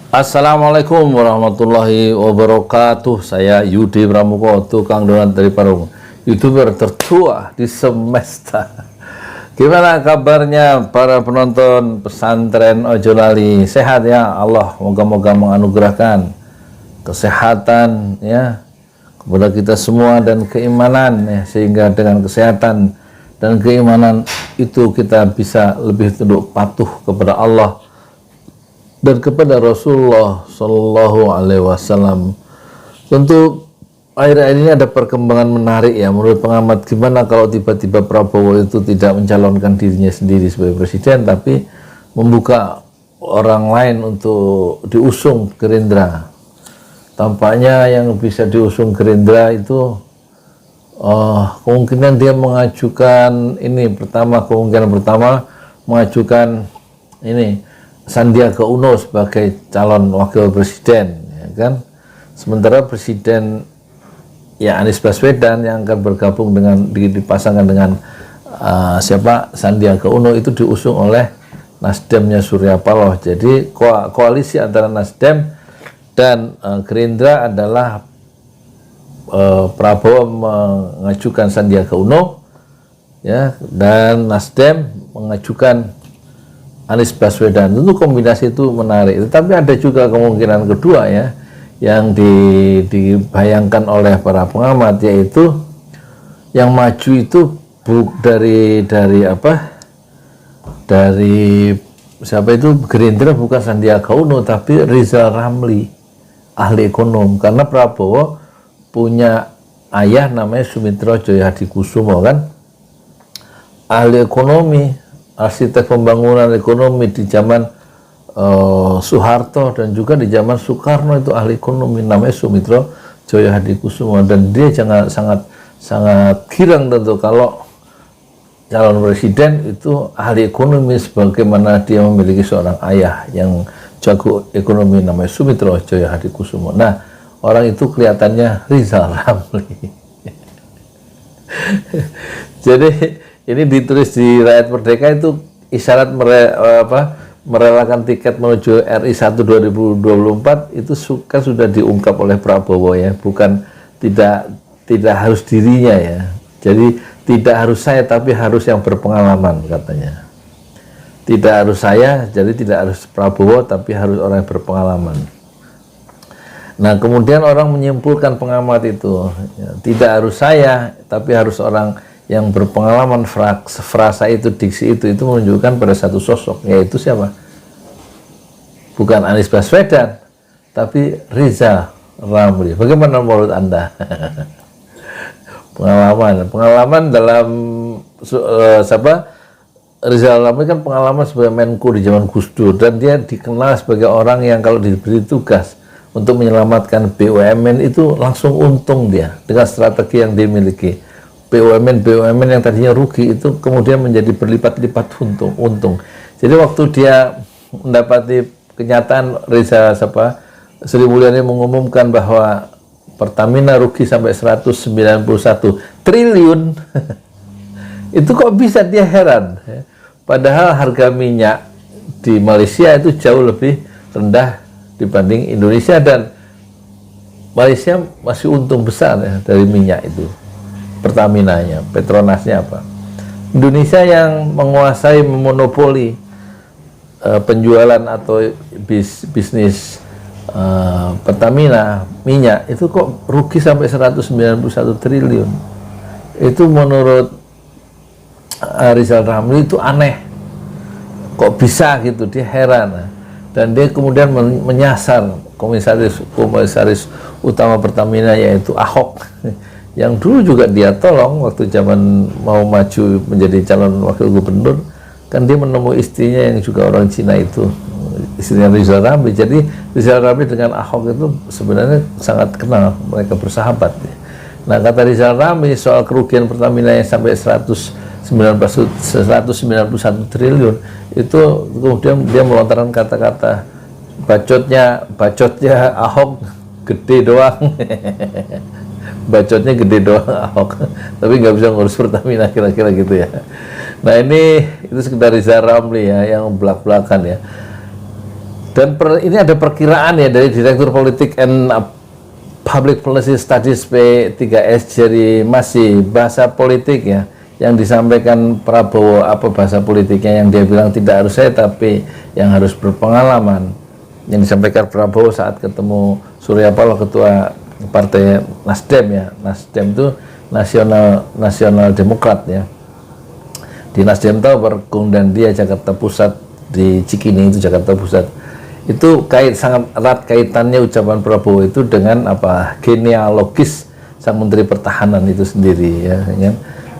Assalamualaikum warahmatullahi wabarakatuh. Saya Yudi Pramuko, tukang donat dari Parung, YouTuber tertua di semesta. Gimana kabarnya para penonton pesantren Ojo Lali? Sehat ya? Allah moga-moga menganugerahkan kesehatan ya kepada kita semua dan keimanan ya, sehingga dengan kesehatan dan keimanan itu kita bisa lebih tunduk patuh kepada Allah dan kepada Rasulullah Shallallahu Alaihi Wasallam. Tentu akhir-akhir ini ada perkembangan menarik ya menurut pengamat. Gimana kalau tiba-tiba Prabowo itu tidak mencalonkan dirinya sendiri sebagai presiden, tapi membuka orang lain untuk diusung Gerindra? Tampaknya yang bisa diusung Gerindra itu kemungkinan dia mengajukan ini kemungkinan pertama mengajukan ini Sandiaga Uno sebagai calon wakil presiden, ya kan? Sementara presiden ya Anies Baswedan yang akan bergabung dengan dipasangkan dengan Sandiaga Uno itu diusung oleh Nasdemnya Surya Paloh. Jadi koalisi antara Nasdem dan Gerindra adalah Prabowo mengajukan Sandiaga Uno ya, dan Nasdem mengajukan Anies Baswedan. Tentu kombinasi itu menarik, tetapi ada juga kemungkinan kedua ya yang dibayangkan oleh para pengamat, yaitu yang maju itu dari siapa itu Gerindra, bukan Sandiaga Uno tapi Rizal Ramli, ahli ekonom. Karena Prabowo punya ayah namanya Sumitro Joyadikusumo kan, ahli ekonomi, arsitek pembangunan ekonomi di zaman Soeharto dan juga di zaman Soekarno, itu ahli ekonomi namanya Sumitro Joyadikusumo. Dan dia sangat girang tentu kalau calon presiden itu ahli ekonomi, sebagaimana dia memiliki seorang ayah yang jago ekonomi namanya Sumitro Joyadikusumo. Nah, orang itu kelihatannya Rizal Ramli. Jadi ini ditulis di Rakyat Merdeka, itu isyarat merelakan tiket menuju RI 1 2024 itu kan sudah diungkap oleh Prabowo ya, bukan tidak harus dirinya ya. Jadi tidak harus saya tapi harus yang berpengalaman katanya. Tidak harus saya, jadi tidak harus Prabowo tapi harus orang yang berpengalaman. Nah, kemudian orang menyimpulkan pengamat itu ya, tidak harus saya tapi harus orang yang berpengalaman. Frasa itu, diksi itu menunjukkan pada satu sosok, yaitu siapa? Bukan Anies Baswedan tapi Rizal Ramli. Bagaimana menurut Anda? pengalaman dalam Rizal Ramli kan pengalaman sebagai Menko di zaman Gus Dur, dan dia dikenal sebagai orang yang kalau diberi tugas untuk menyelamatkan BUMN itu langsung untung dia dengan strategi yang dimiliki. BUMN yang tadinya rugi itu kemudian menjadi berlipat-lipat untung. Jadi waktu dia mendapati kenyataan, Sri Mulyani mengumumkan bahwa Pertamina rugi sampai 191 triliun itu kok bisa, dia heran. Padahal harga minyak di Malaysia itu jauh lebih rendah dibanding Indonesia, dan Malaysia masih untung besar ya dari minyak itu. Pertaminanya, Petronasnya apa? Indonesia yang menguasai, memonopoli penjualan atau bisnis Pertamina minyak itu kok rugi sampai 191 triliun. Itu menurut Rizal Ramli itu aneh, kok bisa gitu, dia heran. Dan dia kemudian menyasar komisaris utama Pertamina, yaitu Ahok, yang dulu juga dia tolong waktu zaman mau maju menjadi calon wakil gubernur. Kan dia menemui istrinya yang juga orang Cina itu, istrinya Rizal Ramli. Jadi Rizal Ramli dengan Ahok itu sebenarnya sangat kenal, mereka bersahabat. Nah, kata Rizal Ramli soal kerugian Pertamina yang sampai 191 triliun itu, kemudian dia melontarkan kata-kata, bacotnya Ahok gede doang. Bacotnya gede doang Ahok, tapi nggak bisa ngurus Pertamina, kira-kira gitu ya. Nah, itu sekedar Rizal Ramli ya yang belak-belakan ya. Dan ini ada perkiraan ya dari Direktur Politik and Public Policy Studies P3S Jerry Masih, bahasa politik ya yang disampaikan Prabowo, apa bahasa politiknya yang dia bilang tidak harus saya tapi yang harus berpengalaman, yang disampaikan Prabowo saat ketemu Surya Paloh, ketua partai Nasdem ya. Nasdem itu Nasional Demokrat ya, di Nasdem Tower, dan dia Jakarta Pusat, di Cikini itu Jakarta Pusat. Itu sangat erat kaitannya ucapan Prabowo itu dengan apa genealogis sang Menteri Pertahanan itu sendiri ya kan?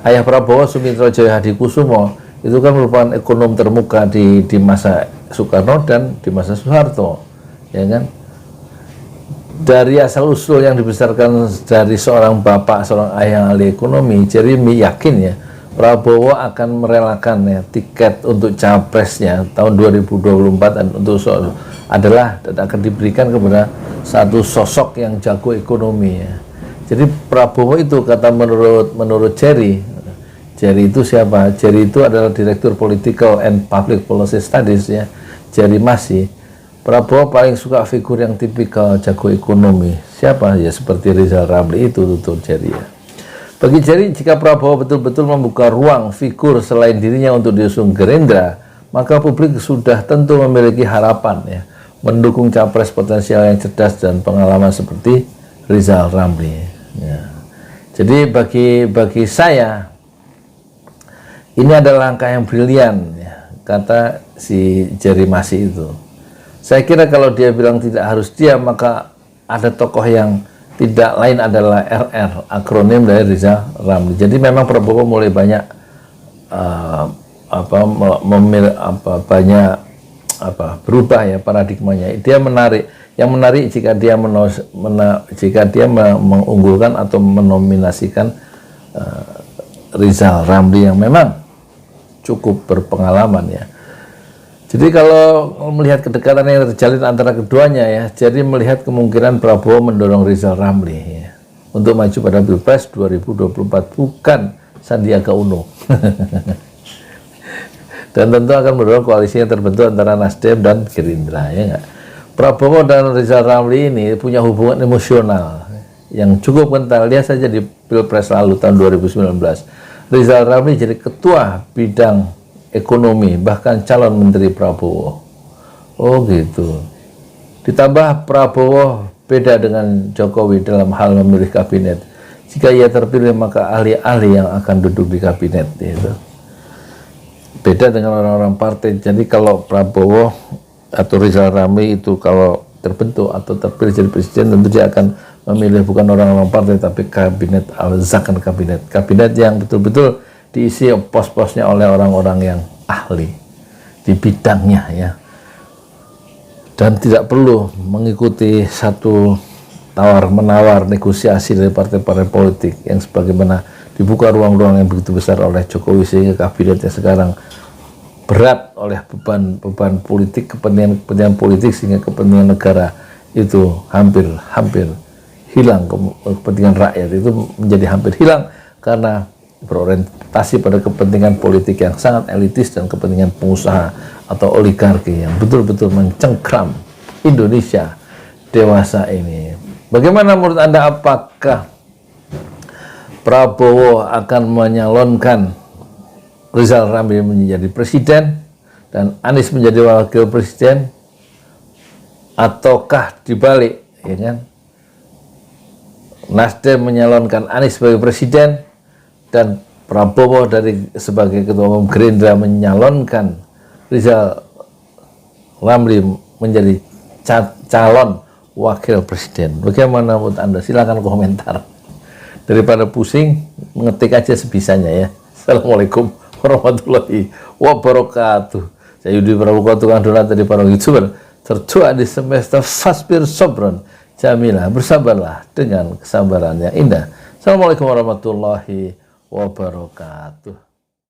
Ayah Prabowo, Sumitro Jaya Hadikusumo, itu kan merupakan ekonom termuka di masa Soekarno dan di masa Soeharto ya kan. Dari asal usul yang dibesarkan dari seorang bapak, seorang ayah yang ahli ekonomi, Jeremy yakin ya Prabowo akan merelakan ya tiket untuk capresnya tahun 2024 dan untuk adalah dan akan diberikan kepada satu sosok yang jago ekonomi ya. Jadi Prabowo itu kata menurut Jerry itu siapa? Jerry itu adalah Direktur Political and Public Policy Studies ya, Jerry Masih. Prabowo paling suka figur yang tipikal jago ekonomi. Siapa? Ya seperti Rizal Ramli itu tutur Jerry ya. Bagi Jerry, jika Prabowo betul-betul membuka ruang figur selain dirinya untuk diusung Gerindra, maka publik sudah tentu memiliki harapan ya mendukung capres potensial yang cerdas dan pengalaman seperti Rizal Ramli. Ya. Jadi bagi saya ini adalah langkah yang brilian ya, kata si Jerry Masih itu. Saya kira kalau dia bilang tidak harus dia, maka ada tokoh yang tidak lain adalah RR, akronim dari Rizal Ramli. Jadi memang Prabowo mulai banyak berubah ya paradigmanya. Dia menarik. Yang menarik jika dia mengunggulkan atau menominasikan Rizal Ramli yang memang cukup berpengalaman ya. Jadi kalau melihat kedekatan yang terjalin antara keduanya ya, jadi melihat kemungkinan Prabowo mendorong Rizal Ramli ya, untuk maju pada Pilpres 2024, bukan Sandiaga Uno. Dan tentu akan mendorong koalisi yang terbentuk antara Nasdem dan Gerindra ya enggak. Prabowo dan Rizal Ramli ini punya hubungan emosional yang cukup kental. Lihat saja di Pilpres lalu tahun 2019. Rizal Ramli jadi ketua bidang ekonomi, bahkan calon menteri Prabowo. Oh gitu. Ditambah Prabowo beda dengan Jokowi dalam hal memilih kabinet. Jika ia terpilih, maka ahli-ahli yang akan duduk di kabinet itu. Beda dengan orang-orang partai. Jadi kalau Prabowo atau Rizal Ramli itu kalau terbentuk atau terpilih jadi presiden, tentu dia akan memilih bukan orang-orang partai tapi kabinet al-zakan, kabinet yang betul-betul diisi pos-posnya oleh orang-orang yang ahli di bidangnya ya, dan tidak perlu mengikuti satu tawar-menawar negosiasi dari partai-partai politik yang sebagaimana dibuka ruang-ruang yang begitu besar oleh Jokowi, sehingga kabinetnya sekarang berat oleh beban politik, kepentingan politik, sehingga kepentingan negara itu hampir hilang, kepentingan rakyat itu menjadi hampir hilang karena berorientasi pada kepentingan politik yang sangat elitis dan kepentingan pengusaha atau oligarki yang betul-betul mencengkram Indonesia dewasa ini. Bagaimana menurut Anda, apakah Prabowo akan menyalonkan Rizal Ramli menjadi presiden dan Anies menjadi wakil presiden, ataukah dibalik ya kan? Nasdem menyalonkan Anies sebagai presiden dan Prabowo sebagai ketua umum Gerindra menyalonkan Rizal Ramli menjadi calon wakil presiden. Bagaimana menurut Anda? Silakan komentar. Daripada pusing, mengetik aja sebisanya ya. Assalamualaikum warahmatullahi wabarakatuh. Saya Yudi Pramuka, tukang donat dari para YouTuber tertua di semester Fasbir Sobron Jamilah. Bersabarlah dengan kesabaran yang indah. Assalamualaikum warahmatullahi wabarakatuh.